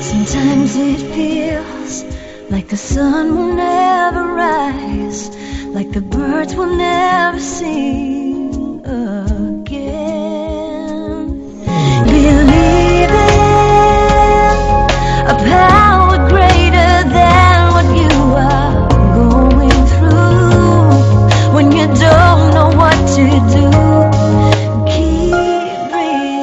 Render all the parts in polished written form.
Sometimes it feels like the sun will never rise, like the birds will never sing again. Believe in a power greater than what you are going through. When you don't know what to do, keep breathing.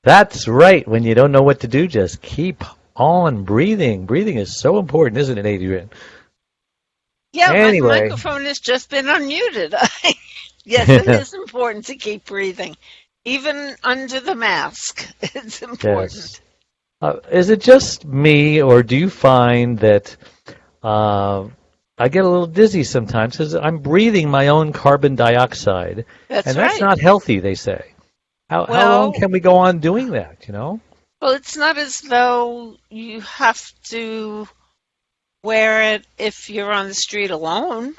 That's right. When you don't know what to do, just keep on breathing. Breathing is so important, isn't it, Adrienne? Yeah, Anyway. my microphone has just been unmuted. Yes, it is important to keep breathing, even under the mask. It's important. Yes. Is it just me, or do you find that I get a little dizzy sometimes because I'm breathing my own carbon dioxide, That's and that's right. not healthy, they say. How long can we go on doing that, you know? Well, it's not as though you have to wear it if you're on the street alone,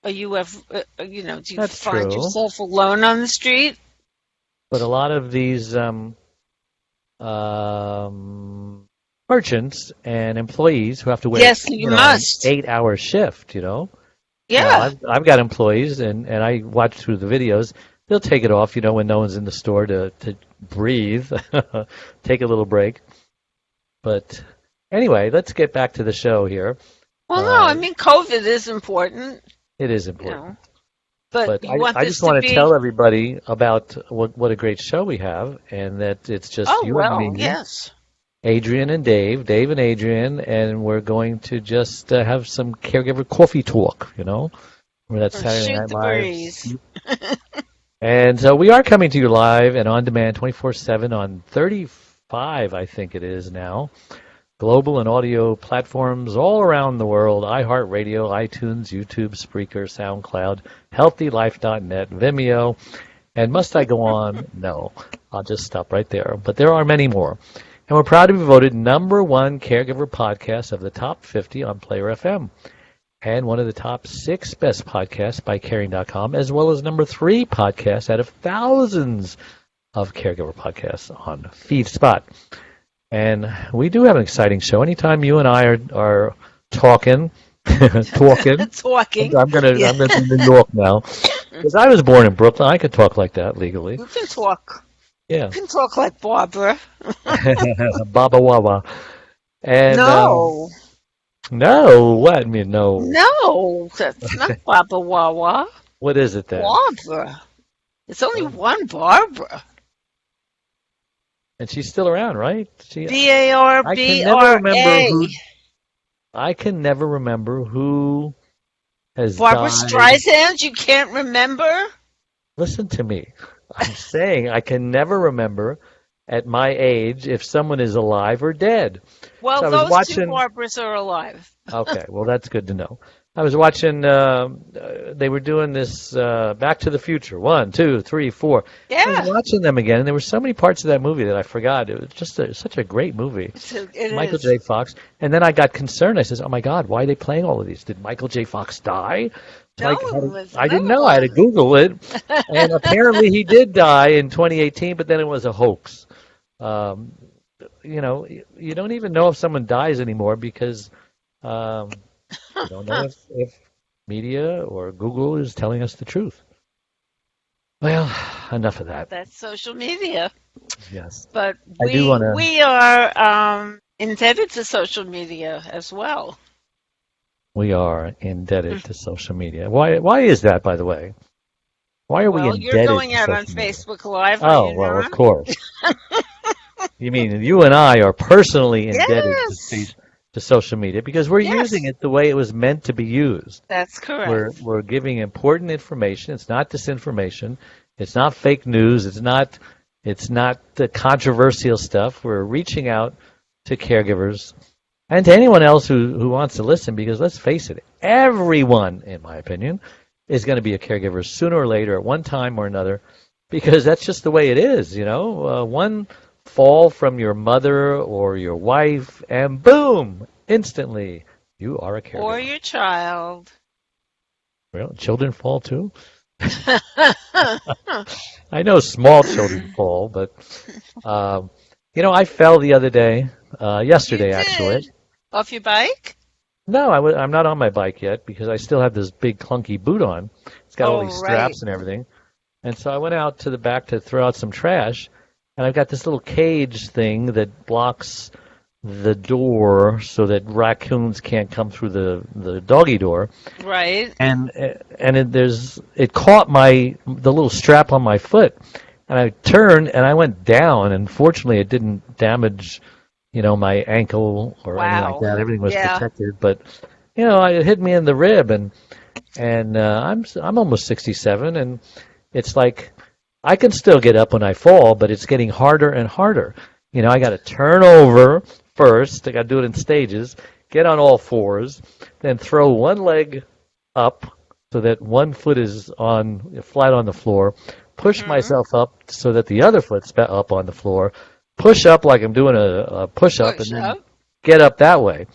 or you have, do you That's find true. yourself alone on the street? But a lot of these merchants and employees who have to work, Yes, you must. an 8-hour shift, Yeah. I've got employees, and I watch through the videos. They'll take it off, when no one's in the store to breathe, take a little break. But anyway, let's get back to the show here. Well, no, I mean, COVID is important. It is important. But you want I this just want to to tell everybody about what a great show we have, and that it's just you and me, yes. Adrienne and Dave and Adrienne, and we're going to just have some Caregiver Coffee Talk, where that's Saturday Shoot Night the Live. breeze. And so we are coming to you live and on demand 24/7 on 35, I think it is now, global and audio platforms all around the world: iHeartRadio, iTunes, YouTube, Spreaker, SoundCloud, HealthyLife.net, Vimeo. And must I go on? No, I'll just stop right there. But there are many more. And we're proud to be voted #1 caregiver podcast of the top 50 on Player FM, and one of the top 6 best podcasts by Caring.com, as well as #3 podcast out of thousands of caregiver podcasts on FeedSpot. And we do have an exciting show. Anytime you and I are talking, talking. I'm gonna be in New York now, because I was born in Brooklyn. I could talk like that legally. You can talk. Yeah. You can talk like Barbara. Baba Wawa. And no. No, what? I mean, no. No, that's not Baba Wawa. What is it then? Barbara. It's only one Barbara. And she's still around, right? B-A-R-B-R-A. I can never remember who has Barbara died. Streisand, you can't remember? Listen to me. I'm saying I can never remember at my age if someone is alive or dead. Well, so those two Barbaras are alive. Okay, well, that's good to know. I was watching, they were doing this Back to the Future, 1, 2, 3, 4. Yeah. I was watching them again, and there were so many parts of that movie that I forgot. It was just such a great movie. Michael J. Fox. And then I got concerned. I said, oh, my God, why are they playing all of these? Did Michael J. Fox die? No, I didn't know. I had to Google it. And apparently he did die in 2018, but then it was a hoax. You don't even know if someone dies anymore because you don't know if media or Google is telling us the truth. Well, enough of that. That's social media. Yes. But we are indebted to social media as well. We are indebted to social media. Why is that, by the way? Why are we indebted to social media? You're going out on Facebook Live. Oh, well, of course. You mean you and I are personally indebted to social media because we're using it the way it was meant to be used. That's correct. We're giving important information. It's not disinformation. It's not fake news. It's not the controversial stuff. We're reaching out to caregivers and to anyone else who wants to listen, because let's face it, everyone, in my opinion, is going to be a caregiver sooner or later at one time or another, because that's just the way it is, one fall from your mother or your wife, and boom, instantly, you are a caregiver. Or your child. Well, children fall too. I know small children fall, but um, I fell the other day, You yesterday actually. did. Off your bike? No, I'm not on my bike yet because I still have this big clunky boot on. It's got all Oh, these right. straps and everything. And so I went out to the back to throw out some trash, and I've got this little cage thing that blocks the door so that raccoons can't come through the doggy door. Right. And it caught the little strap on my foot, and I turned and I went down, and fortunately it didn't damage my ankle or anything like Wow. that. Everything was Yeah. protected, but it hit me in the rib, and I'm almost 67, and it's like I can still get up when I fall, but it's getting harder and harder. I got to turn over first. I got to do it in stages. Get on all fours, then throw one leg up so that one foot is on flat on the floor. Push Hmm. myself up so that the other foot's up on the floor. Push up like I'm doing a push up, and Push then up. get up that way.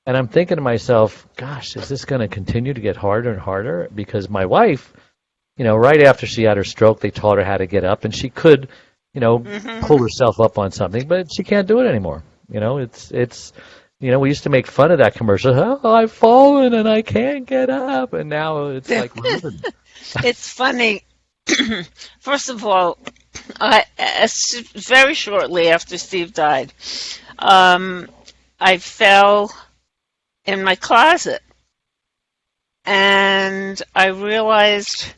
And I'm thinking to myself, gosh, is this going to continue to get harder and harder? Because my wife, right after she had her stroke, they taught her how to get up, and she could, Hmm. pull herself up on something, but she can't do it anymore. We used to make fun of that commercial. Oh, I've fallen and I can't get up, and now it's like we're living. It's funny. First of all, very shortly after Steve died, um, I fell in my closet, and I realized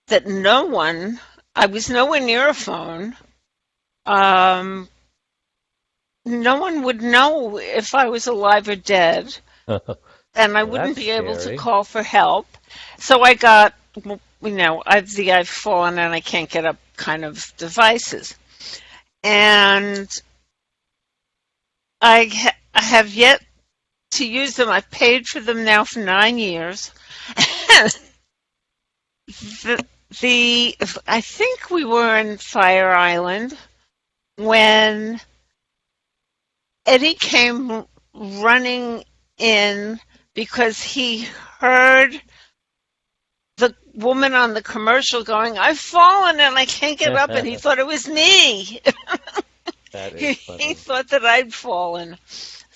that I was nowhere near a phone. Um, no one would know if I was alive or dead, and I wouldn't That's be able to scary. call for help. So I got, I've fallen and I can't get up kind of devices. And I have yet to use them. I've paid for them now for 9 years. the, I think we were in Fire Island when Eddie came running in because he heard the woman on the commercial going, I've fallen and I can't get up, and he thought it was me. That he, is he funny. thought that I'd fallen.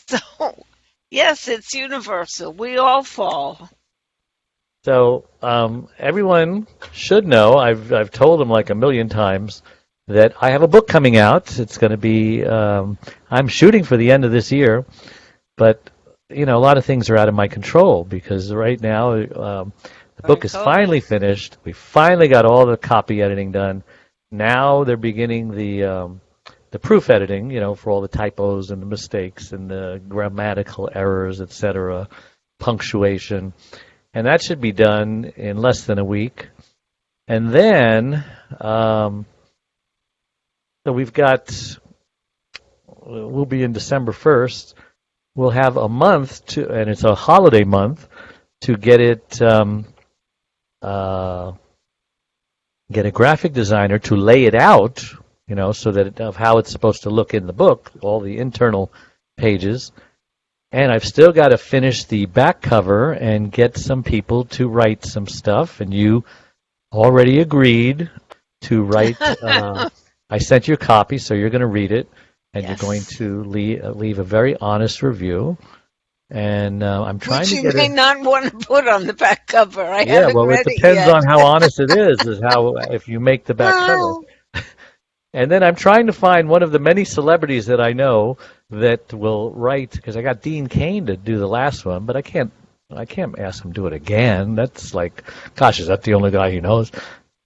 So, yes, it's universal. We all fall. So everyone should know. I've told them like a million times that I have a book coming out. It's going to be. I'm shooting for the end of this year, but a lot of things are out of my control because right now the I book is told finally you. finished. We finally got all the copy editing done. Now they're beginning the proof editing, for all the typos and the mistakes and the grammatical errors, etc., punctuation, and that should be done in less than a week. And then, so we'll be in December 1st. We'll have a month and it's a holiday month to uh, get a graphic designer to lay it out, so that of how it's supposed to look in the book, all the internal pages. And I've still got to finish the back cover and get some people to write some stuff. And you already agreed to write. I sent you a copy, so you're going to read it, and you're going Yes. to leave a very honest review. And I'm trying Which to you get may it. not want to put on the back cover. I Yeah, haven't well, it read it depends yet. on how honest it is how if you make the back cover. Oh, And then I'm trying to find one of the many celebrities that I know that will write because I got Dean Cain to do the last one, but I can't ask him to do it again. That's like, gosh, is that the only guy he knows?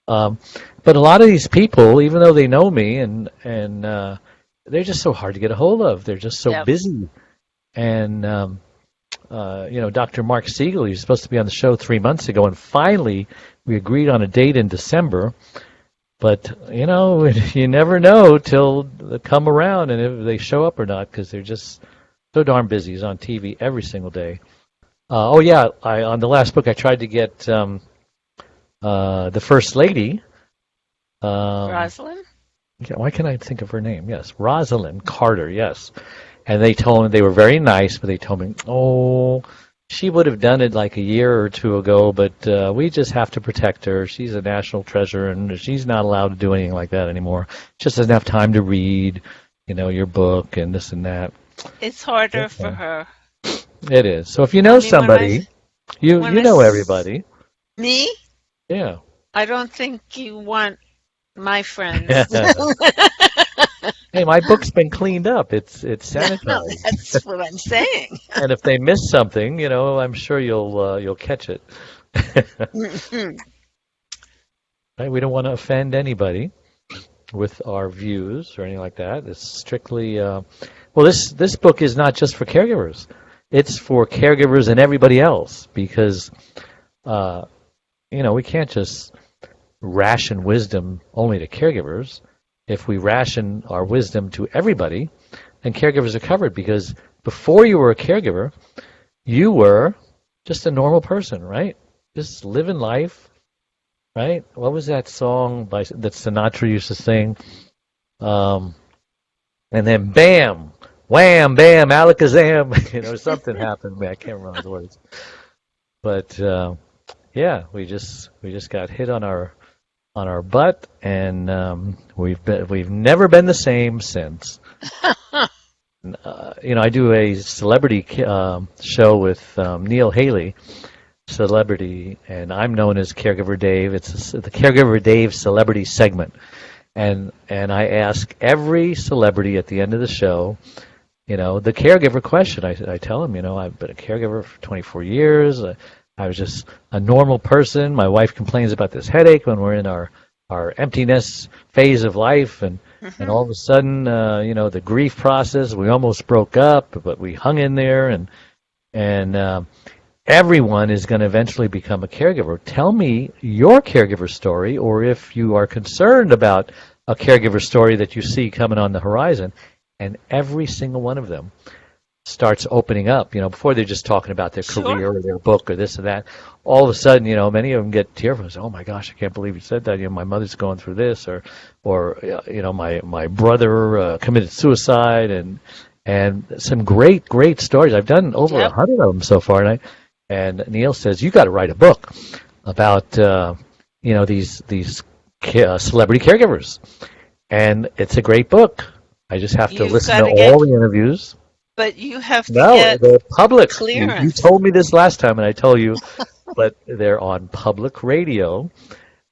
Um, but a lot of these people, even though they know me, and they're just so hard to get a hold of. They're just so yep. busy. And Dr. Mark Siegel, he was supposed to be on the show 3 months ago, and finally we agreed on a date in December. But you never know till they come around and if they show up or not because they're just so darn busy. He's on TV every single day. Oh yeah, on the last book I tried to get the first lady. Um, Rosalind? why can't I think of her name? Yes, Rosalind Carter. Yes, and they told me they were very nice, but they told me, oh, she would have done it like a year or two ago, but we just have to protect her. She's a national treasure, and she's not allowed to do anything like that anymore. Just doesn't have time to read, your book and this and that. It's harder for Okay. her. It is. So if you I know mean, somebody, you when I know everybody. me, Yeah. I don't think you want my friends. Hey, my book's been cleaned up. It's No, sanitized. that's what I'm saying. And if they miss something, I'm sure you'll catch it. Right? We don't want to offend anybody with our views or anything like that. It's strictly this book is not just for caregivers. It's for caregivers and everybody else because we can't just ration wisdom only to caregivers. If we ration our wisdom to everybody, then caregivers are covered because before you were a caregiver, you were just a normal person, right? Just living life, right? What was that song that Sinatra used to sing? And then bam, wham, bam, alakazam, something happened to me. I can't remember the words. But yeah, we just got hit on our butt, and we've never been the same since. I do a celebrity show with Neil Haley, celebrity, and I'm known as Caregiver Dave. It's the Caregiver Dave celebrity segment, and I ask every celebrity at the end of the show, the caregiver question. I tell them, I've been a caregiver for 24 years. I was just a normal person. My wife complains about this headache when we're in our emptiness phase of life, and all of a sudden, the grief process. We almost broke up, but we hung in there, and everyone is going to eventually become a caregiver. Tell me your caregiver story, or if you are concerned about a caregiver story that you see coming on the horizon, and every single one of them starts opening up, before they're just talking about their career or their book or this or that. All of a sudden, many of them get tearful and say, "Oh my gosh, I can't believe you said that. My mother's going through this," or my brother committed suicide, and some great stories. I've done over 100 of them so far, and Neil says you got to write a book about these celebrity caregivers, and it's a great book. I just have to listen to all the interviews. But you have to get they're public. clearance. You told me this last time, and I told you, but they're on public radio,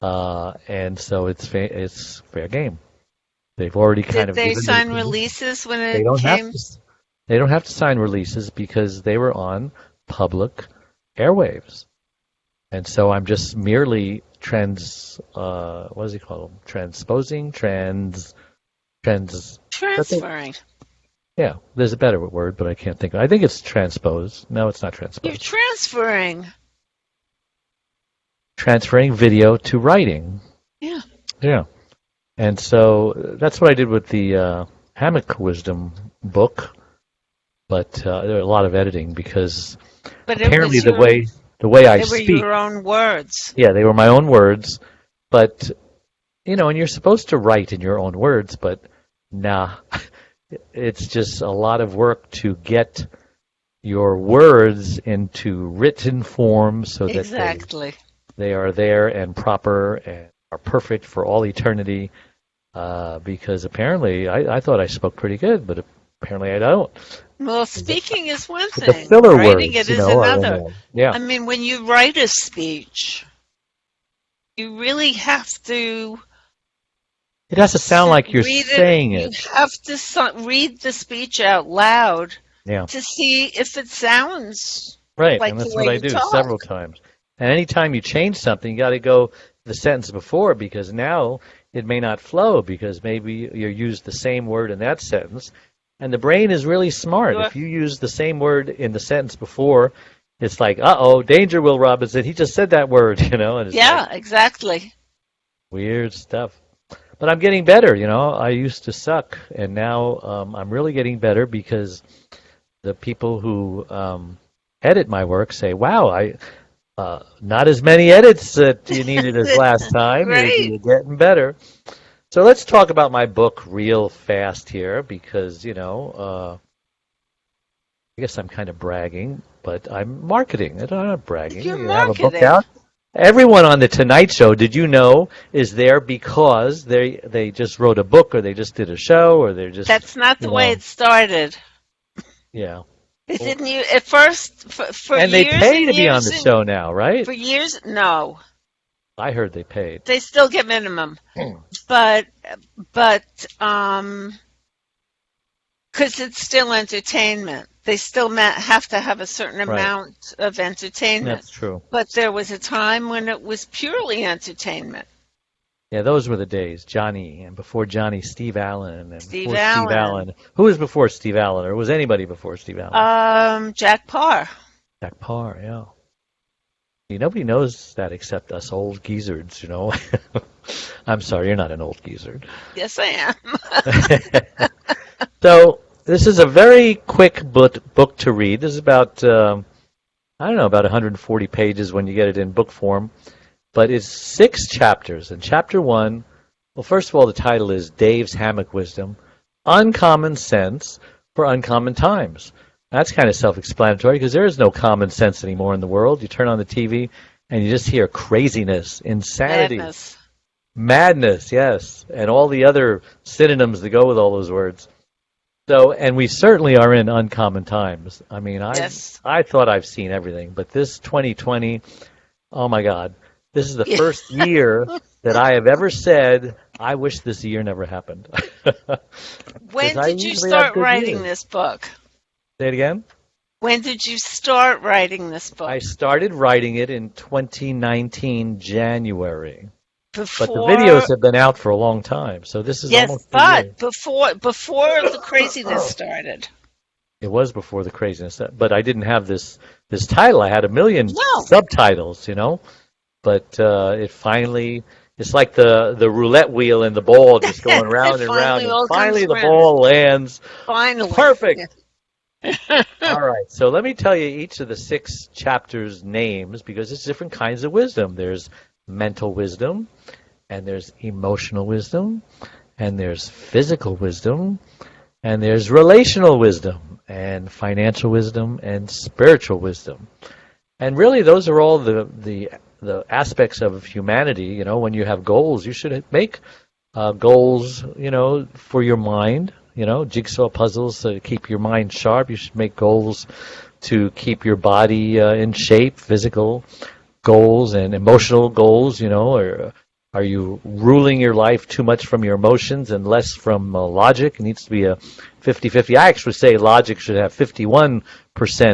and so it's fair game. They've already Did they sign releases when it came? They don't have to sign releases because they were on public airwaves, and so I'm just merely what does he call them? Transposing, transferring. Yeah, there's a better word, but I can't think of it. I think it's transpose. No, it's not transpose. You're transferring. Transferring video to writing. Yeah. Yeah. And so that's what I did with the Hammock Wisdom book, but there are a lot of editing because apparently the way I speak. They were your own words. Yeah, they were my own words, but, and you're supposed to write in your own words, but nah. It's just a lot of work to get your words into written form so that they are there and proper and are perfect for all eternity. Because apparently I thought I spoke pretty good, but apparently I don't. Well, speaking is one thing. The filler Writing words, it is another. Yeah. I mean, when you write a speech, you really have to. It has to sound like you're saying it. You have to read the speech out loud to see if it sounds right. Like and that's the way what I you do talk. several times. And anytime you change something, you got to go the sentence before because now it may not flow because maybe you used the same word in that sentence. And the brain is really smart. If you use the same word in the sentence before, it's like, uh-oh, danger, Will Robinson. He just said that word, And it's exactly. Weird stuff. But I'm getting better, I used to suck, and now I'm really getting better because the people who edit my work say, wow, not as many edits that you needed as last time. You're getting better. So let's talk about my book real fast here because, I guess I'm kind of bragging, but I'm marketing it. I'm not bragging. You're You have a book marketing. out. Everyone on the Tonight Show, did you know, is there because they just wrote a book or they just did a show or they're just, That's not you the way know, it started. yeah. It Well, didn't you at first for and they years pay and to be on years the and show now, right? for years. No, I heard they paid. they still get minimum, Hmm. but but because it's still entertainment. They still have to have a certain Right. amount of entertainment. That's true. But there was a time when it was purely entertainment. Yeah, those were the days. Johnny, and before Johnny, Steve Allen, and Steve before Steve Allen, Allen. Who was before Steve Allen, or was anybody before Steve Allen? Jack Parr. Jack Parr, yeah. Nobody knows that except us old geezards, you know. I'm sorry, you're not an old geezer. Yes, I am. So this is a very quick book to read. This is about, I don't know, about 140 pages when you get it in book form. But it's 6 chapters. And chapter 1, well, first of all, the title is Dave's Hammock Wisdom, Uncommon Sense for Uncommon Times. That's kind of self-explanatory because there is no common sense anymore in the world. You turn on the TV and you just hear craziness, insanity, madness, yes, and all the other synonyms that go with all those words. So, and we certainly are in uncommon times. I mean, Yes. I thought I've seen everything, but this 2020, oh my God, this is the first year that I have ever said, I wish this year never happened. When I did you usually have start good writing years. this book? Say it again? When did you start writing this book? I started writing it in 2019 January, but the Before, videos have been out for a long time, so this is yes, almost 2 years. but before the craziness started. It was before the craziness, but I didn't have this title. I had a million No. subtitles, you know, but it finally. It's like the roulette wheel and the ball just going round and round, Finally and all finally comes the around. ball lands. Finally. Perfect. All right, so let me tell you each of the 6 chapters' names because it's different kinds of wisdom. There's mental wisdom, and there's emotional wisdom, and there's physical wisdom, and there's relational wisdom, and financial wisdom, and spiritual wisdom. And really, those are all the aspects of humanity. You know, when you have goals, you should make goals, you know, for your mind. You know, jigsaw puzzles to keep your mind sharp. You should make goals to keep your body in shape, physical goals and emotional goals. You know, or are you ruling your life too much from your emotions and less from logic? It needs to be a 50-50. I actually say logic should have 51%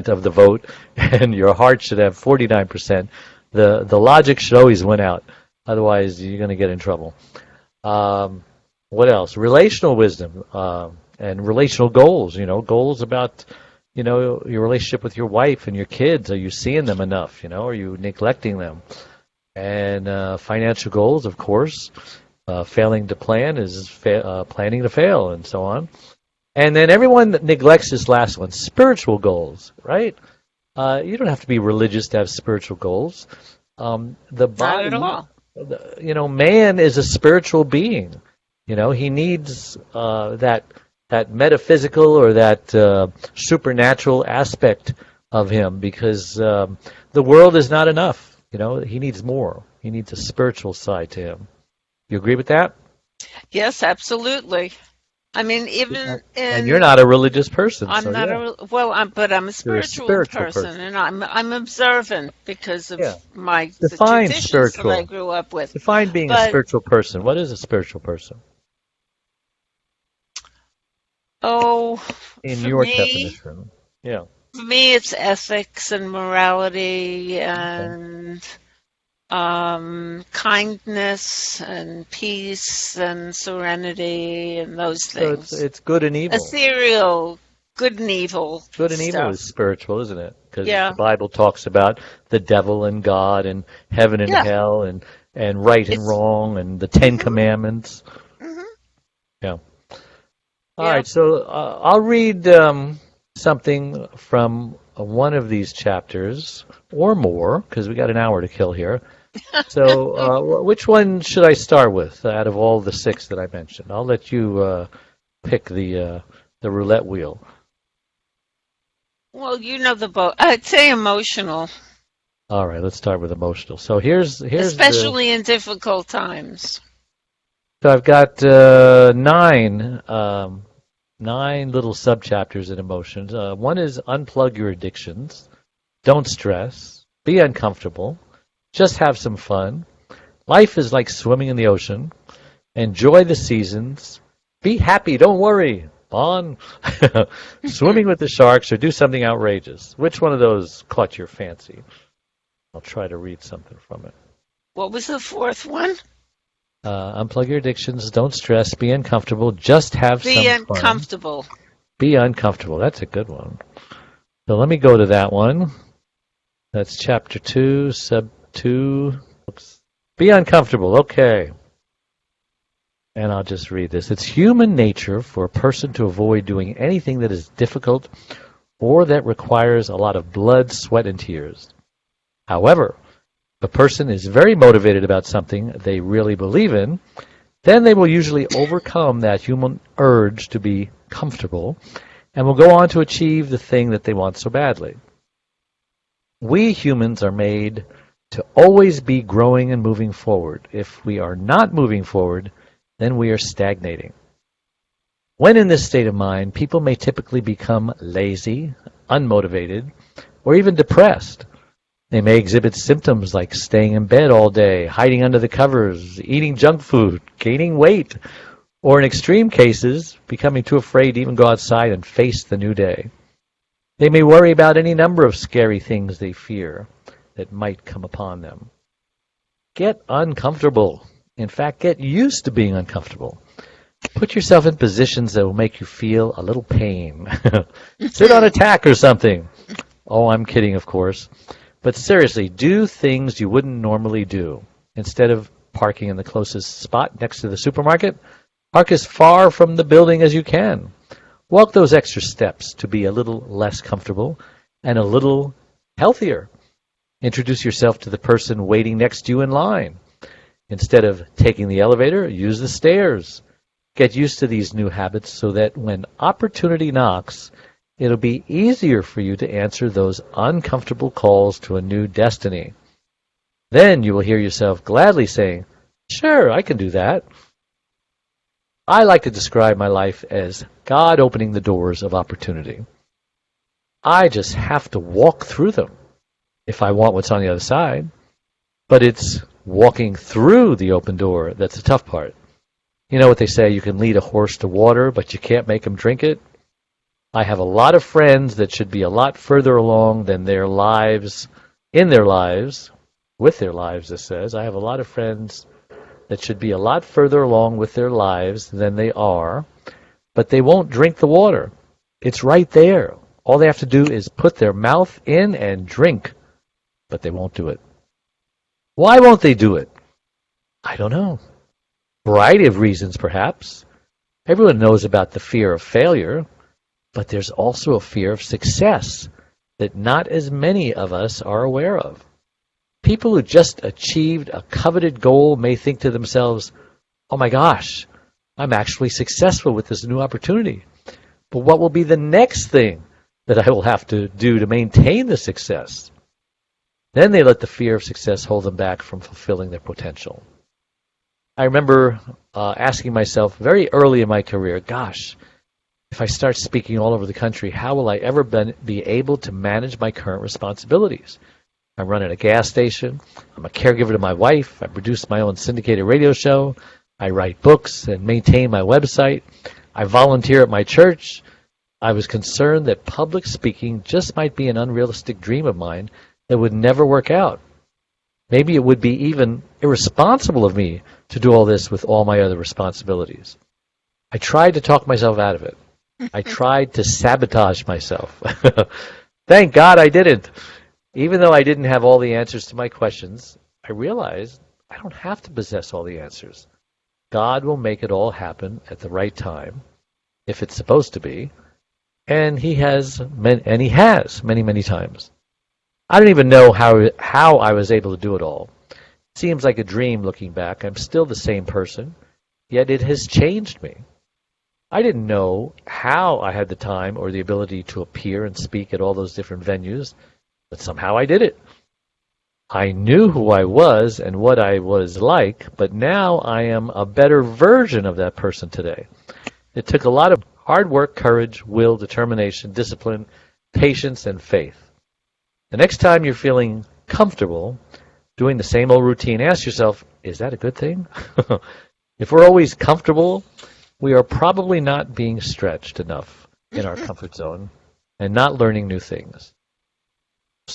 of the vote, and your heart should have 49%. The logic should always win out. Otherwise, you're going to get in trouble. What else? Relational wisdom and relational goals. You know, goals about, you know, your relationship with your wife and your kids. Are you seeing them enough? You know, are you neglecting them? And financial goals, of course. Failing to plan is planning to fail, and so on. And then everyone that neglects this last one, spiritual goals, right? You don't have to be religious to have spiritual goals. The body, Not at all. you know, man is a spiritual being. You know, he needs that metaphysical or that supernatural aspect of him because the world is not enough. You know, he needs more. He needs a spiritual side to him. You agree with that? Yes, absolutely. I mean, even And in you're not a religious person, I'm so not yeah. but I'm a You're a spiritual spiritual person, and I'm observant because of Yeah. the Define traditions that I spiritual. grew up with. Define being a But spiritual person. What is a spiritual person oh, in for your me, definition? Yeah. for me, it's ethics and morality Okay. and kindness and peace and serenity and those So things. it's good and evil. Ethereal, good and evil Good and evil stuff. is spiritual, isn't it? Because Yeah, the Bible talks about the devil and God and heaven and yeah. hell and right and It's wrong and the Ten hmm Commandments. hmm Yeah. All yeah. right. So I'll read something from one of these chapters or more because we got an hour to kill here. So which one should I start with out of all the 6 that I mentioned? I'll let you pick the roulette wheel. Well, you know the boat. I'd say emotional, All right, let's start with emotional. So here's the. especially in difficult times. So I've got nine little subchapters in emotions. One is unplug your addictions. Don't stress. Be uncomfortable. Just have some fun. Life is like swimming in the ocean. Enjoy the seasons. Be happy. Don't worry. On. Swimming with the sharks or do something outrageous. Which one of those caught your fancy? I'll try to read something from it. What was the fourth one? Unplug your addictions. Don't stress. Be uncomfortable. Just have Be some fun. uncomfortable. Be uncomfortable. That's a good one. So let me go to that one. That's chapter 2, sub 2. Oops. Be uncomfortable. Okay. And I'll just read this. It's human nature for a person to avoid doing anything that is difficult or that requires a lot of blood, sweat, and tears. However, if a person is very motivated about something they really believe in, then they will usually overcome that human urge to be comfortable and will go on to achieve the thing that they want so badly. We humans are made to always be growing and moving forward. If we are not moving forward, then we are stagnating. When in this state of mind, people may typically become lazy, unmotivated, or even depressed. They may exhibit symptoms like staying in bed all day, hiding under the covers, eating junk food, gaining weight, or in extreme cases, becoming too afraid to even go outside and face the new day. They may worry about any number of scary things they fear that might come upon them. Get uncomfortable. In fact, get used to being uncomfortable. Put yourself in positions that will make you feel a little pain. Sit on a tack or something. Oh, I'm kidding, of course. But seriously, do things you wouldn't normally do. Instead of parking in the closest spot next to the supermarket, park as far from the building as you can. Walk those extra steps to be a little less comfortable and a little healthier. Introduce yourself to the person waiting next to you in line. Instead of taking the elevator, use the stairs. Get used to these new habits so that when opportunity knocks, it'll be easier for you to answer those uncomfortable calls to a new destiny. Then you will hear yourself gladly saying, "Sure, I can do that." I like to describe my life as God opening the doors of opportunity. I just have to walk through them if I want what's on the other side. But it's walking through the open door that's the tough part. You know what they say, you can lead a horse to water, but you can't make him drink it? I have a lot of friends that should be a lot further along than their lives, in their lives, with their lives, it says. I have a lot of friends that should be a lot further along with their lives than they are, but they won't drink the water. It's right there. All they have to do is put their mouth in and drink, but they won't do it. Why won't they do it? I don't know. Variety of reasons, perhaps. Everyone knows about the fear of failure, but there's also a fear of success that not as many of us are aware of. People who just achieved a coveted goal may think to themselves, "Oh my gosh, I'm actually successful with this new opportunity. But what will be the next thing that I will have to do to maintain the success?" Then they let the fear of success hold them back from fulfilling their potential. I remember asking myself very early in my career, gosh, if I start speaking all over the country, how will I ever be able to manage my current responsibilities? I run at a gas station. I'm a caregiver to my wife. I produce my own syndicated radio show. I write books and maintain my website. I volunteer at my church. I was concerned that public speaking just might be an unrealistic dream of mine that would never work out. Maybe it would be even irresponsible of me to do all this with all my other responsibilities. I tried to talk myself out of it. I tried to sabotage myself. Thank God I didn't. Even though I didn't have all the answers to my questions, I realized I don't have to possess all the answers. God will make it all happen at the right time, if it's supposed to be, and He has many, many times. I don't even know how I was able to do it all. It seems like a dream looking back. I'm still the same person, yet it has changed me. I didn't know how I had the time or the ability to appear and speak at all those different venues, but somehow I did it. I knew who I was and what I was like, but now I am a better version of that person today. It took a lot of hard work, courage, will, determination, discipline, patience, and faith. The next time you're feeling comfortable doing the same old routine, ask yourself, is that a good thing? If we're always comfortable, we are probably not being stretched enough in our comfort zone and not learning new things.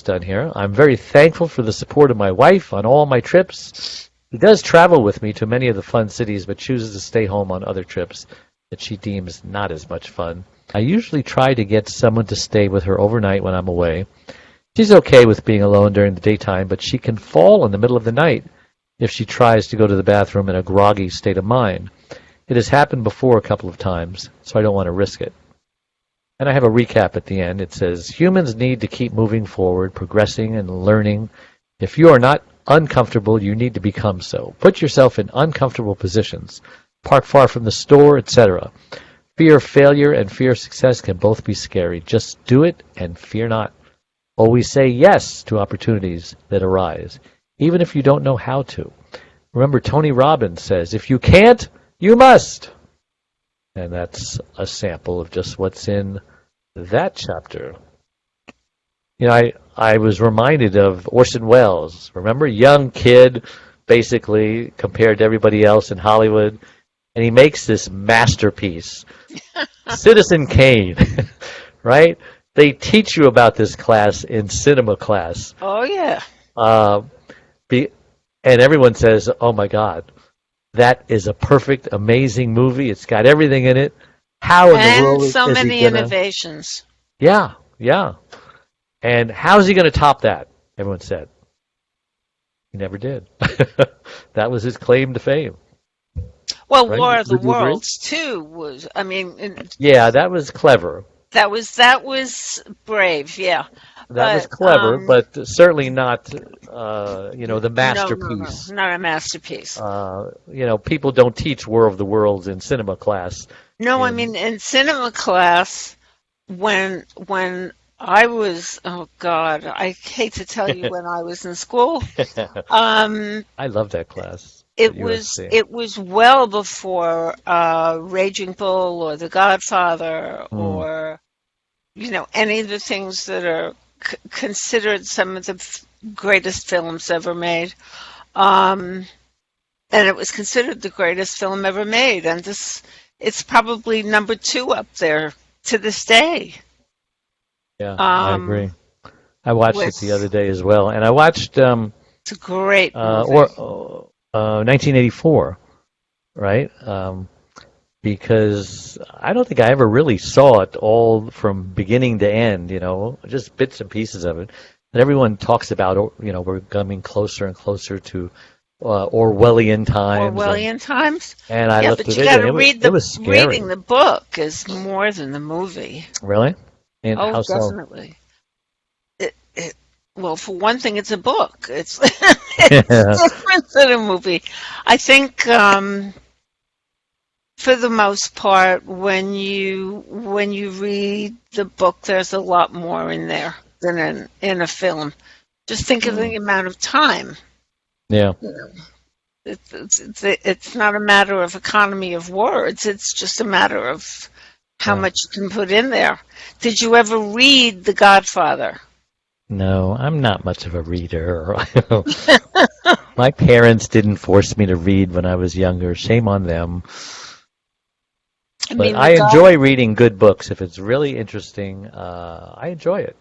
Done here. I'm very thankful for the support of my wife on all my trips. She does travel with me to many of the fun cities, but chooses to stay home on other trips that she deems not as much fun. I usually try to get someone to stay with her overnight when I'm away. She's okay with being alone during the daytime, but she can fall in the middle of the night if she tries to go to the bathroom in a groggy state of mind. It has happened before a couple of times, so I don't want to risk it. And I have a recap at the end. It says, humans need to keep moving forward, progressing and learning. If you are not uncomfortable, you need to become so. Put yourself in uncomfortable positions. Park far from the store, etc. Fear of failure and fear of success can both be scary. Just do it and fear not. Always say yes to opportunities that arise, even if you don't know how to. Remember, Tony Robbins says, if you can't, you must. And that's a sample of just what's in that chapter. You know, I was reminded of Orson Welles. Remember, young kid, basically, compared to everybody else in Hollywood. And he makes this masterpiece, Citizen Kane, right? They teach you about this class in cinema class. Oh, yeah. And everyone says, oh, my God. That is a perfect, amazing movie. It's got everything in it. How in the world is he gonna... And so many innovations. Yeah, yeah. And how is he going to top that? Everyone said. He never did. That was his claim to fame. Well, Right? War of the Would you agree? Worlds, too, was, I mean... Yeah, that was clever. That was brave, yeah. That was clever, but certainly not, the masterpiece. No, not a masterpiece. People don't teach War of the Worlds in cinema class. No, I mean, in cinema class, when I was, oh God, I hate to tell you when I was in school. I love that class. It was well before Raging Bull or The Godfather or any of the things that are considered some of the greatest films ever made. And it was considered the greatest film ever made, and it's probably number 2 up there to this day. Yeah, I agree. I watched it the other day as well, and I watched it's a great movie. 1984, right? Because I don't think I ever really saw it all from beginning to end, just bits and pieces of it. And everyone talks about, we're coming closer and closer to Orwellian times. And I looked at it, and it was scary. Reading the book is more than the movie. Really? And how definitely. So? Well, for one thing, it's a book. It's different than a movie. I think, for the most part, when you read the book, there's a lot more in there than in a film. Just think of the amount of time. Yeah. It's not a matter of economy of words. It's just a matter of how much you can put in there. Did you ever read The Godfather? No, I'm not much of a reader. My parents didn't force me to read when I was younger. Shame on them. But I enjoy reading good books. If it's really interesting, I enjoy it.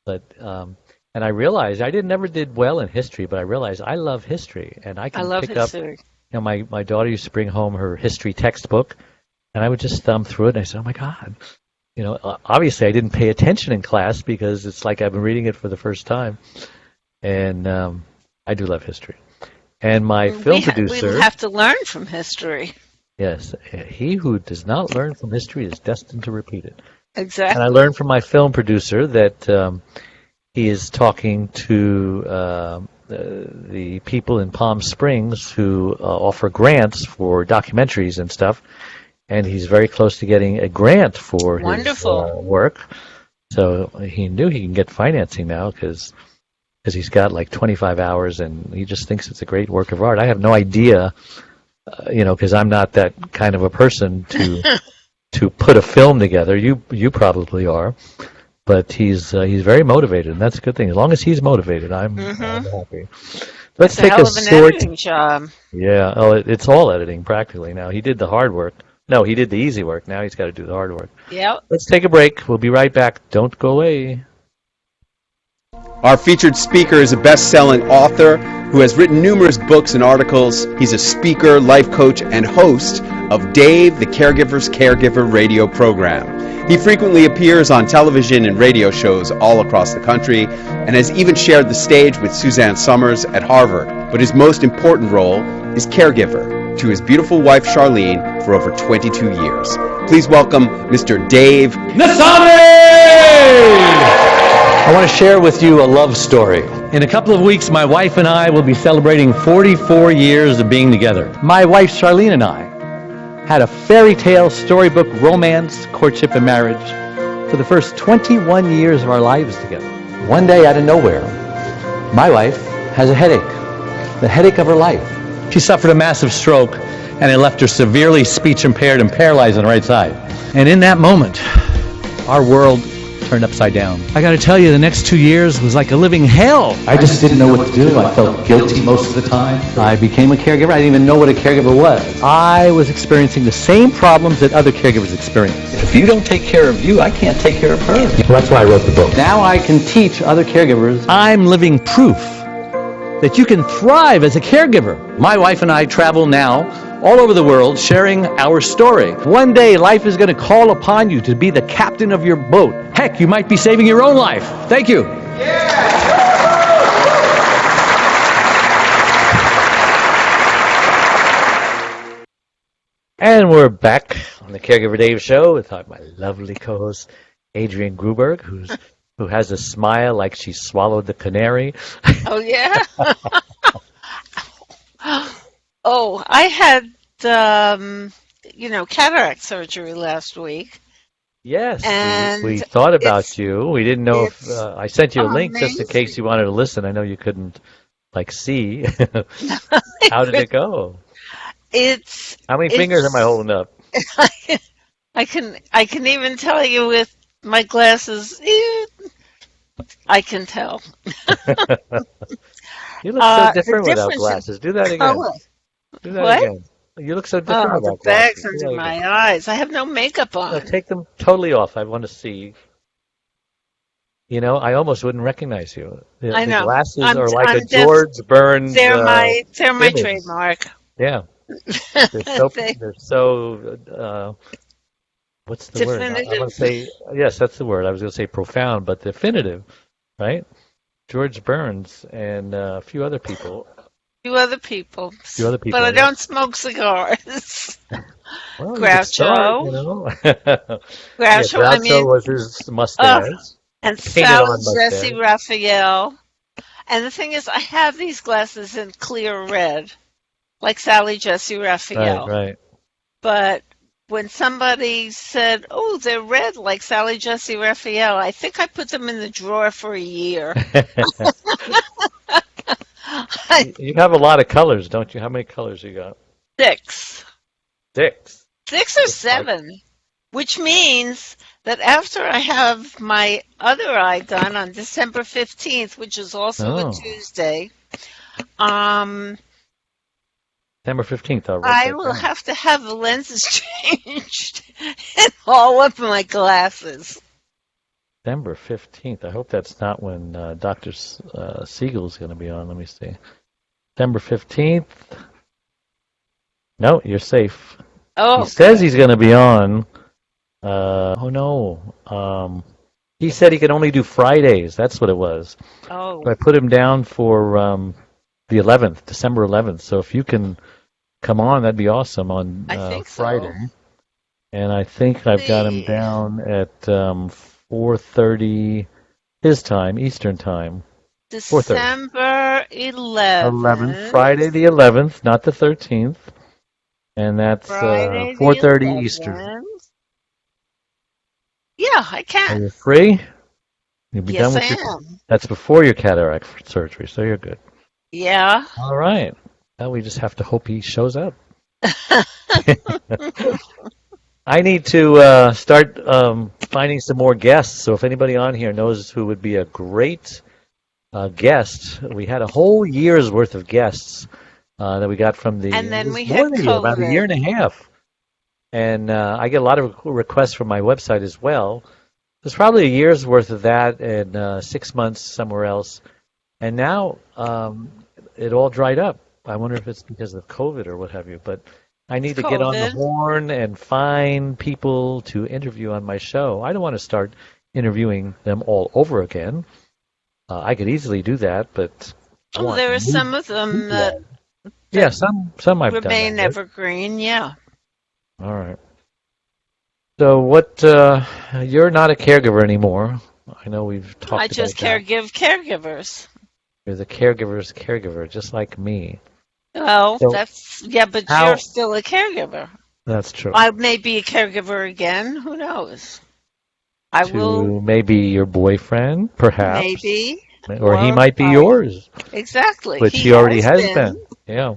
But and I realized I never did well in history, but I realized I love history, and I can pick history. up. My daughter used to bring home her history textbook, and I would just thumb through it, and I said, "Oh my God." Obviously I didn't pay attention in class because it's like I've been reading it for the first time. And I do love history. And my film producer... We have to learn from history. Yes. He who does not learn from history is destined to repeat it. Exactly. And I learned from my film producer that he is talking to the people in Palm Springs who offer grants for documentaries and stuff. and he's very close to getting a grant for his Wonderful. work. So he knew he can get financing now because he's got like 25 hours, and he just thinks it's a great work of art. I have no idea, because I'm not that kind of a person to put a film together. You probably are, but he's very motivated, and that's a good thing. As long as he's motivated, I'm happy. Let's It's a take hell a of an short. editing job. Yeah. Oh, it's all editing practically now. He did the hard work. No, he did the easy work. Now he's got to do the hard work. Yep. Let's take a break. We'll be right back. Don't go away. Our featured speaker is a best-selling author who has written numerous books and articles. He's a speaker, life coach, and host of Dave, the Caregivers Caregiver radio program. He frequently appears on television and radio shows all across the country and has even shared the stage with Suzanne Summers at Harvard. But his most important role is caregiver to his beautiful wife Charlene for over 22 years. Please welcome Mr. Dave Nassaney! I want to share with you a love story. In a couple of weeks, my wife and I will be celebrating 44 years of being together. My wife, Charlene, and I had a fairy tale, storybook, romance, courtship, and marriage for the first 21 years of our lives together. One day, out of nowhere, my wife has a headache, the headache of her life. She suffered a massive stroke, and it left her severely speech impaired and paralyzed on the right side. And in that moment, our world turned upside down. I got to tell you, the next 2 years was like a living hell. I just didn't know what to do. I felt guilty most of the time. I became a caregiver. I didn't even know what a caregiver was. I was experiencing the same problems that other caregivers experience. If you don't take care of you, I can't take care of her. Well, that's why I wrote the book. Now I can teach other caregivers. I'm living proof that you can thrive as a caregiver. My wife and I travel now all over the world sharing our story. One day, life is going to call upon you to be the captain of your boat. Heck, you might be saving your own life. Thank you. And we're back on the Caregiver Dave Show with my lovely co-host, Adrienne Gruberg, who has a smile like she swallowed the canary. Oh, yeah? Oh, I had, cataract surgery last week. Yes, And we thought about it's- you. We didn't know if it's I sent you a link just in case amazing. you wanted to listen. I know you couldn't, see. How did it go? It's How many fingers am I holding up? I can even tell you with my glasses. I can tell. You look so The different without difference in glasses. Do that again. color. Do that What? again. You look so different Oh, the without bags glasses. Do under that again. my eyes. I have no makeup No, on. take them totally off. I want to see. I almost wouldn't recognize you. I The know. glasses I'm- are like I'm a just- George Burns. They're my image. trademark. Yeah. They're They- so what's the word? I Definitive. want to say, yes, that's the word. I was going to say profound, but definitive, right? George Burns and a few other people. Few other people. But But I don't smoke cigars. Well, you could start, Groucho. Yeah, Groucho, I mean, was his mustache. and painted Sally on Jesse mustache. Raphael. And the thing is, I have these glasses in clear red, like Sally Jesse Raphael. Right. But when somebody said, "Oh, they're red like Sally Jesse Raphael," I think I put them in the drawer for a year. You have a lot of colors, don't you? How many colors you got? 6. 6. 6 or 7, which means that after I have my other eye done on December 15th, which is also a Tuesday, December 15th, I'll write I that will down. have to have the lenses changed and all up my glasses. December 15th. I hope that's not when Dr. Siegel's going to be on. Let me see. December 15th. No, you're safe. Oh, He says he's going to be on. Oh, no. He said he could only do Fridays. That's what it was. oh, I put him down for the 11th, December 11th. So if you can come on, that'd be awesome on I think so. Friday. And I think I've got him See. down at 4:30 his time, Eastern time. 4:30. December 11th. 11th, Friday the 11th, not the 13th. And that's Friday the 4:30 Eastern. 11th. Yeah, I Are can. you free? You'll be done Yes, I with your. am. That's before your cataract surgery, so you're good. Yeah. All right. Now we just have to hope he shows up. I need to start finding some more guests. So if anybody on here knows who would be a great guest, we had a whole year's worth of guests that we got from the. And It then was we more had than a year, about a year and COVID. a half. And I get a lot of requests from my website as well. There's probably a year's worth of that and 6 months somewhere else. And now it all dried up. I wonder if it's because of COVID or what have you. But I need to get on the COVID. horn and find people to interview on my show. I don't want to start interviewing them all over again. I could easily do that, but I Oh, want there are new some of them that people. Yeah, some I've done remain that with. evergreen. Yeah. All right. So what? You're not a caregiver anymore. I know we've I talked just about that. caregive caregivers. You're the caregiver's caregiver, just like me. Well, So yeah, but how? you're still a caregiver. That's true. I may be a caregiver again. Who knows? I will, To maybe your boyfriend, perhaps, maybe, or he or might be I, yours, exactly. which He he already has has been. been. Yeah.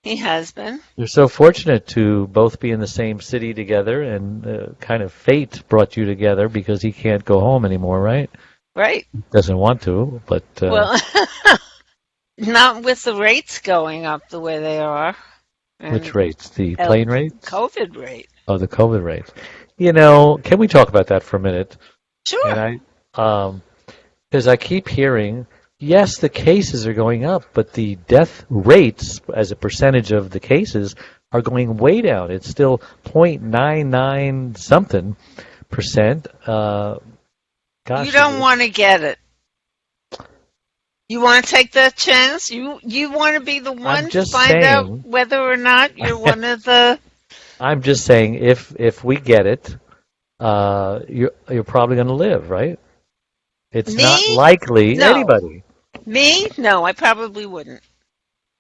He has been. You're so fortunate to both be in the same city together, and kind of fate brought you together because he can't go home anymore, right? Right. Doesn't want to, but Well, not with the rates going up the way they are. which And rates? The uh, plane rates? COVID rate. Oh, the COVID rates. You know, can we talk about that for a minute? Sure. And because I keep hearing, yes, the cases are going up, but the death rates as a percentage of the cases are going way down. It's still 0.99 something percent. You Gosh, don't want to get it. You want to take that chance? You want to be the I'm one to just find out saying. whether or not you're one of the. I'm just saying, if we get it, you're probably going to live, right? It's not Me? likely No. anybody. Me? No, I probably wouldn't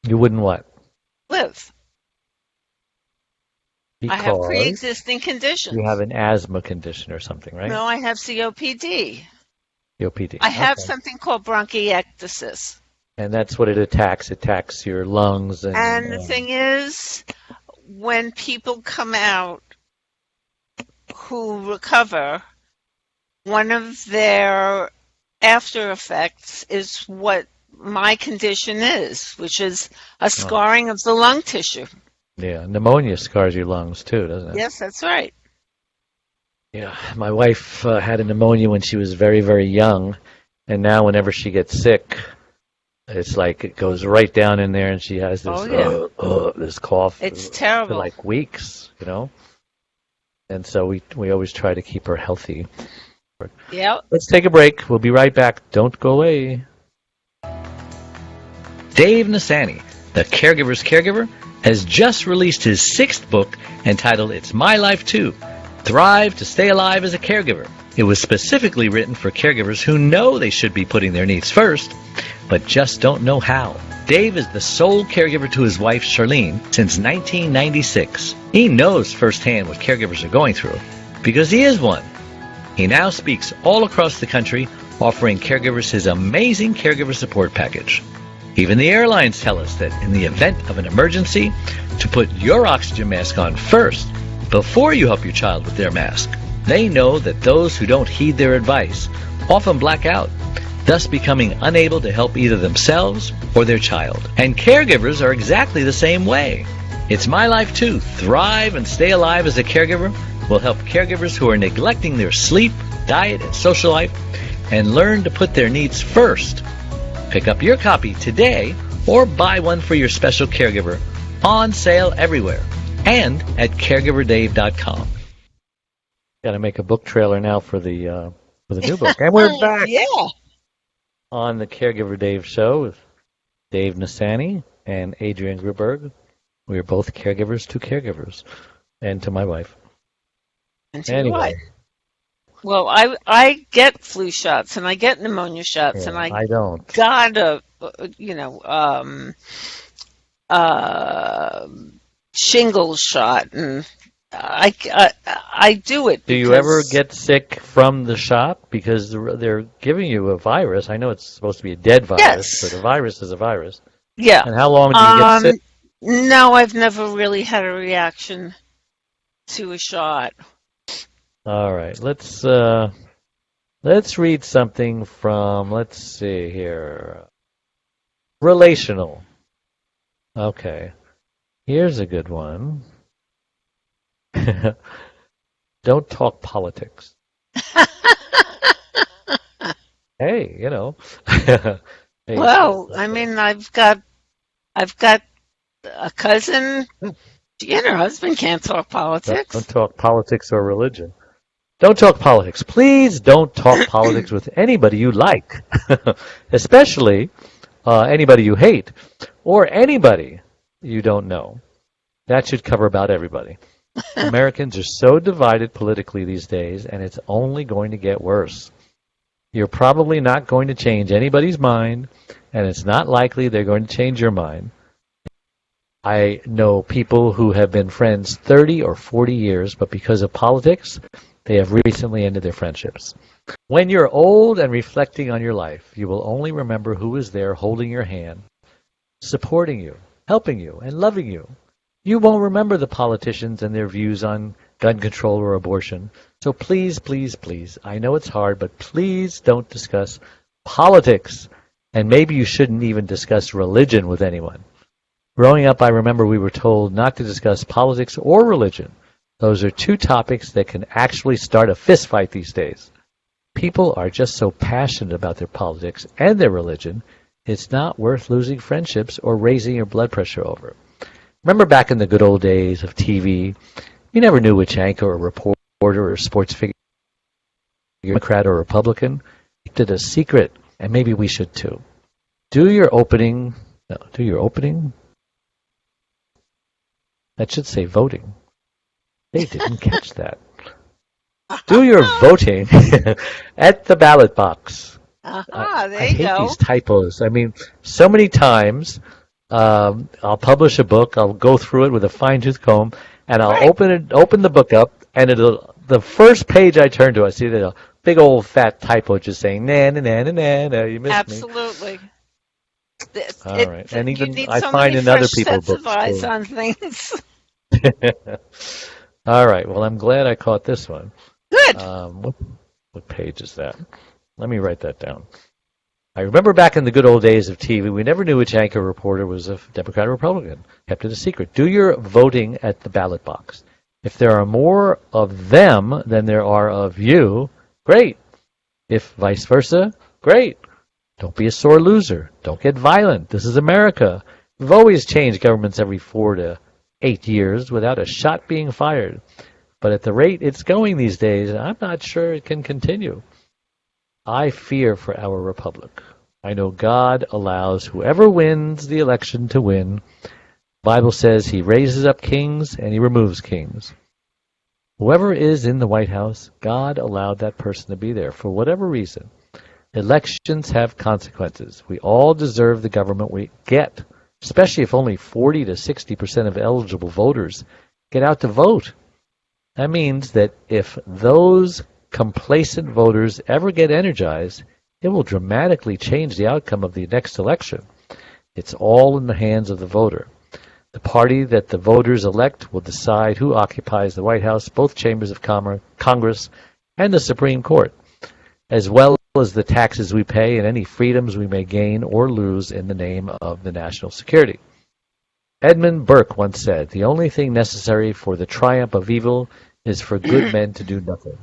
You wouldn't what? live. I have Because pre-existing you conditions. have an asthma condition or something, right? No, I have COPD. COPD. I have Okay. something called bronchiectasis. And that's what it attacks. It attacks your lungs And the and thing is, when people come out who recover, one of their after effects is what my condition is, which is a scarring of the lung tissue. yeah, pneumonia scars your lungs too, doesn't it? Yes, that's right. Yeah, my wife had a pneumonia when she was very, very young, and now whenever she gets sick, it's like it goes right down in there, and she has this Oh, yeah. this cough It's for terrible. like weeks, you know. And so we always try to keep her healthy. Yep. Let's take a break. We'll be right back. Don't go away. Dave Nassaney, the Caregiver's Caregiver, has just released his 6th book entitled It's My Life Too, Thrive to Stay Alive as a Caregiver. It was specifically written for caregivers who know they should be putting their needs first, but just don't know how. Dave is the sole caregiver to his wife, Charlene, since 1996. He knows firsthand what caregivers are going through, because he is one. He now speaks all across the country, offering caregivers his amazing caregiver support package. Even the airlines tell us that in the event of an emergency, to put your oxygen mask on first, before you help your child with their mask. They know that those who don't heed their advice often black out, thus becoming unable to help either themselves or their child. And caregivers are exactly the same way. It's My Life Too, Thrive and Stay Alive as a Caregiver will help caregivers who are neglecting their sleep, diet, and social life and learn to put their needs first. Pick up your copy today or buy one for your special caregiver. On sale everywhere and at caregiverdave.com. Got to make a book trailer now for the new book. And we're back Yeah. on the Caregiver Dave show with Dave Nassaney and Adrienne Gruberg. We are both caregivers to caregivers and to my wife. And to your Anyway, wife. Well, I get flu shots and I get pneumonia shots and yeah, I I don't. gotta, shingles shot, and I do it Do you ever because get sick from the shot? Because they're giving you a virus. I know it's supposed to be a dead virus, but yes, a virus is a virus. yeah. And how long do you get sick? No, I've never really had a reaction to a shot. All right, let's read something from, let's see here. Relational. Okay. Here's a good one. Don't talk politics. Hey, you know. Hey, Well, I mean, I've got a cousin. She and her husband can't talk politics. don't talk politics or religion. Don't talk politics. Please don't talk politics with anybody you like, especially anybody you hate or anybody you don't know. That should cover about everybody. Americans are so divided politically these days, and it's only going to get worse. You're probably not going to change anybody's mind, and it's not likely they're going to change your mind. I know people who have been friends 30 or 40 years, but because of politics, they have recently ended their friendships. When you're old and reflecting on your life, you will only remember who was there holding your hand, supporting you, helping you, and loving you. You won't remember the politicians and their views on gun control or abortion. So please, please, please, I know it's hard, but please don't discuss politics. And maybe you shouldn't even discuss religion with anyone. Growing up, I remember we were told not to discuss politics or religion. Those are two topics that can actually start a fist fight these days. People are just so passionate about their politics and their religion, it's not worth losing friendships or raising your blood pressure over. Remember back in the good old days of TV, you never knew which anchor or reporter or sports figure, Democrat or Republican. Kept it a secret, and maybe we should too. Do your opening. That should say voting. They didn't catch that. Do your voting at the ballot box. There I you hate go. these typos. I mean, so many times I'll publish a book, I'll go through it with a fine-tooth comb, and I'll Right. open the book up, and the first page I turn to, I see a big old fat typo just saying, nah, nah, nah, nah, nah, nah, you missed me. Absolutely. All right. And You even need I so find many in other fresh people's sets of books, eyes too. on things. All right. Well, I'm glad I caught this one. Good. What page is that? Let me write that down. I remember back in the good old days of TV, we never knew which anchor reporter was a Democrat or Republican. Kept it a secret. Do your voting at the ballot box. If there are more of them than there are of you, great. If vice versa, great. Don't be a sore loser. Don't get violent. This is America. We've always changed governments every 4 to 8 years without a shot being fired. But at the rate it's going these days, I'm not sure it can continue. I fear for our republic. I know God allows whoever wins the election to win. The Bible says he raises up kings and he removes kings. Whoever is in the White House, God allowed that person to be there for whatever reason. Elections have consequences. We all deserve the government we get, especially if only 40 to 60% of eligible voters get out to vote. That means that if those complacent voters ever get energized, it will dramatically change the outcome of the next election. It's all in the hands of the voter. The party that the voters elect will decide who occupies the White House, both chambers of Congress, and the Supreme Court, as well as the taxes we pay and any freedoms we may gain or lose in the name of the national security. Edmund Burke once said, "The only thing necessary for the triumph of evil is for good men to do nothing."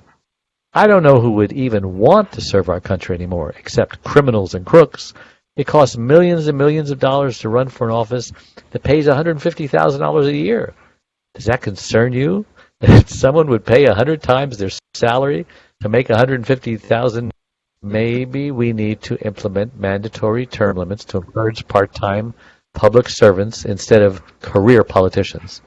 I don't know who would even want to serve our country anymore, except criminals and crooks. It costs millions and millions of dollars to run for an office that pays $150,000 a year. Does that concern you? That someone would pay 100 times their salary to make $150,000? Maybe we need to implement mandatory term limits to encourage part-time public servants instead of career politicians.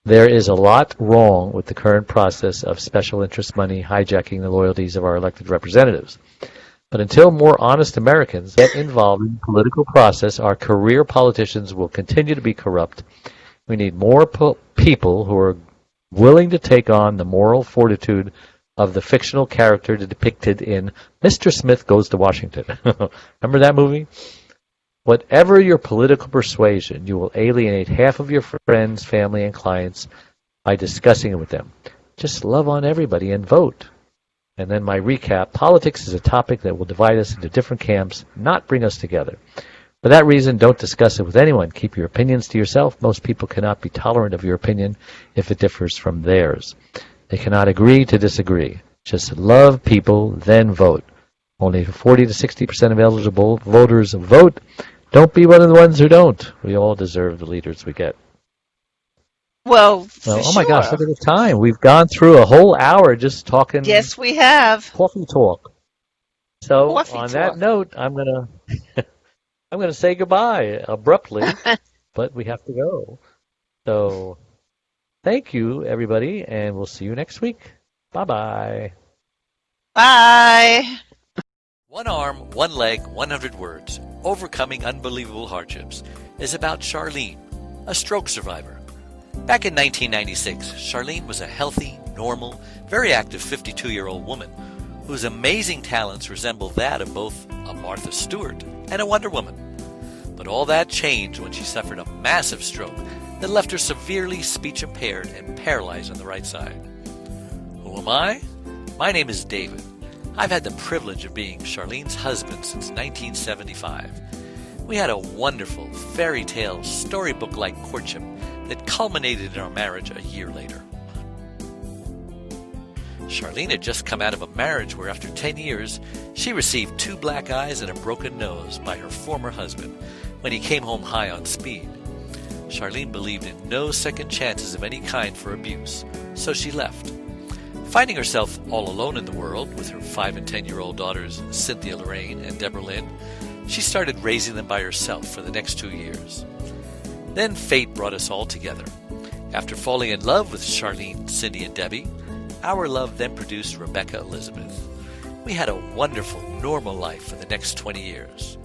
There is a lot wrong with the current process of special interest money hijacking the loyalties of our elected representatives. But until more honest Americans get involved in the political process, our career politicians will continue to be corrupt, We need more people who are willing to take on the moral fortitude of the fictional character depicted in Mr. Smith Goes to Washington. Remember that movie? Whatever your political persuasion, you will alienate half of your friends, family, and clients by discussing it with them. Just love on everybody and vote. And then my recap, politics is a topic that will divide us into different camps, not bring us together. For that reason, don't discuss it with anyone. Keep your opinions to yourself. Most people cannot be tolerant of your opinion if it differs from theirs. They cannot agree to disagree. Just love people, then vote. Only 40 to 60% of eligible voters vote. Don't be one of the ones who don't. We all deserve the leaders we get. Well, Oh my gosh, look at the time. We've gone through a whole hour just talking. Yes, we have. Coffee talk. So Coffee on talk. that note, I'm gonna say goodbye abruptly, but we have to go. So thank you, everybody, and we'll see you next week. Bye-bye. Bye. One Arm, One Leg, 100 Words, Overcoming Unbelievable Hardships is about Charlene, a stroke survivor. Back in 1996, Charlene was a healthy, normal, very active 52-year-old woman whose amazing talents resembled that of both a Martha Stewart and a Wonder Woman. But all that changed when she suffered a massive stroke that left her severely speech impaired and paralyzed on the right side. Who am I? My name is David. I've had the privilege of being Charlene's husband since 1975. We had a wonderful, fairy tale, storybook-like courtship that culminated in our marriage a year later. Charlene had just come out of a marriage where after 10 years, she received 2 black eyes and a broken nose by her former husband when he came home high on speed. Charlene believed in no second chances of any kind for abuse, so she left. Finding herself all alone in the world with her 5 and 10-year-old daughters Cynthia Lorraine and Deborah Lynn, she started raising them by herself for the next 2 years. Then fate brought us all together. After falling in love with Charlene, Cindy, and Debbie, our love then produced Rebecca Elizabeth. We had a wonderful, normal life for the next 20 years.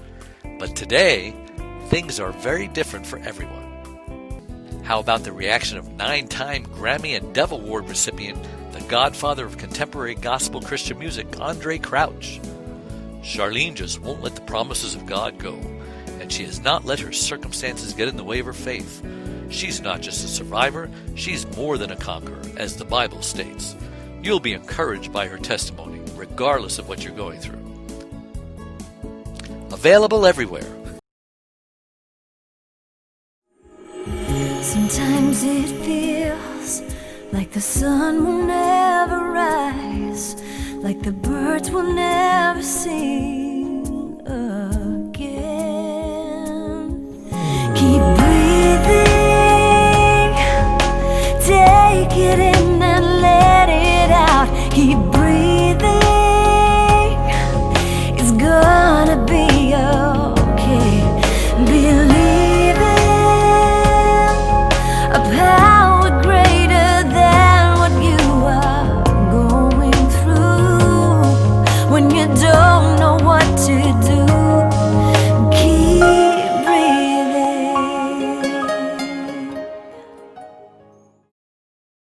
But today, things are very different for everyone. How about the reaction of 9-time Grammy and Dove Award recipient, the godfather of contemporary gospel Christian music, Andre Crouch? Charlene just won't let the promises of God go, and she has not let her circumstances get in the way of her faith. She's not just a survivor, she's more than a conqueror, as the Bible states. You'll be encouraged by her testimony, regardless of what you're going through. Available everywhere. Sometimes it feels like the sun will never rise, like the birds will never sing again. Keep breathing, take it in and let it out. Keep breathing.